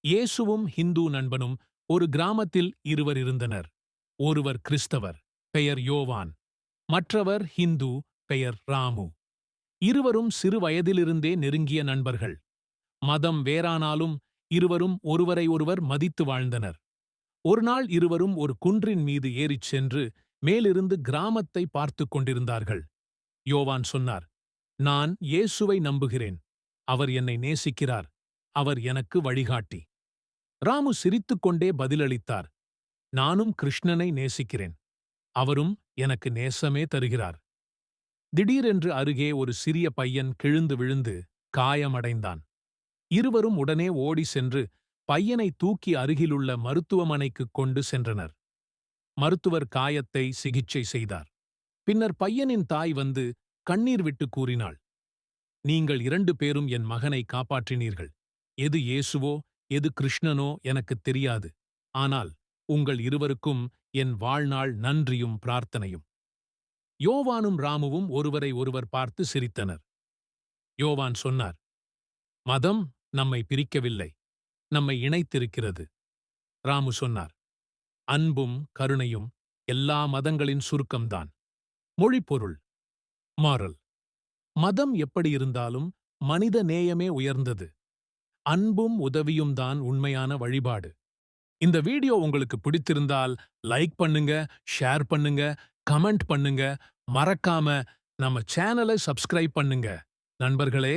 இயேசுவும் ஹிந்து நண்பனும் ஒரு கிராமத்தில் இருவர் இருந்தனர். ஒருவர் கிறிஸ்தவர், பெயர் யோவான். மற்றவர் ஹிந்து, பெயர் ராமு. இருவரும் சிறு வயதிலிருந்தே நெருங்கிய நண்பர்கள். மதம் வேறானாலும் இருவரும் ஒருவரை ஒருவர் மதித்து வாழ்ந்தனர். ஒருநாள் இருவரும் ஒரு குன்றின் மீது ஏறிச் சென்று மேலிருந்து கிராமத்தை பார்த்துக் கொண்டிருந்தார்கள். யோவான் சொன்னார், "நான் இயேசுவை நம்புகிறேன். அவர் என்னை நேசிக்கிறார். அவர் எனக்கு வழிகாட்டி." ராமு சிரித்துக்கொண்டே பதிலளித்தார், "நானும் கிருஷ்ணனை நேசிக்கிறேன். அவரும் எனக்கு நேசமே தருகிறார்." திடீரென்று அருகே ஒரு சிறிய பையன் கிழுந்து விழுந்து காயமடைந்தான். இருவரும் உடனே ஓடி சென்று பையனை தூக்கி அருகிலுள்ள மருத்துவமனைக்குக் கொண்டு சென்றனர். மருத்துவர் காயத்தை சிகிச்சை செய்தார். பின்னர் பையனின் தாய் வந்து கண்ணீர் விட்டு கூறினாள், "நீங்கள் 2 பேரும் என் மகனை காப்பாற்றினீர்கள். எது இயேசுவோ எது கிருஷ்ணனோ எனக்குத் தெரியாது. ஆனால் உங்கள் இருவருக்கும் என் வாழ்நாள் நன்றியும் பிரார்த்தனையும்." யோவானும் ராமுவும் ஒருவரை ஒருவர் பார்த்து சிரித்தனர். யோவான் சொன்னார், "மதம் நம்மை பிரிக்கவில்லை, நம்மை இணைத்திருக்கிறது." ராமு சொன்னார், "அன்பும் கருணையும் எல்லா மதங்களின் சுருக்கம்தான்." மொழிப்பொருள் மாறல். மதம் எப்படி இருந்தாலும் மனித நேயமே உயர்ந்தது. அன்பும் உதவியும் தான் உண்மையான வழிபாடு. இந்த வீடியோ உங்களுக்கு பிடித்திருந்தால் லைக் பண்ணுங்க, ஷேர் பண்ணுங்க, கமெண்ட் பண்ணுங்க, மறக்காம நம்ம சேனலை சப்ஸ்கிரைப் பண்ணுங்க. நண்பர்களே!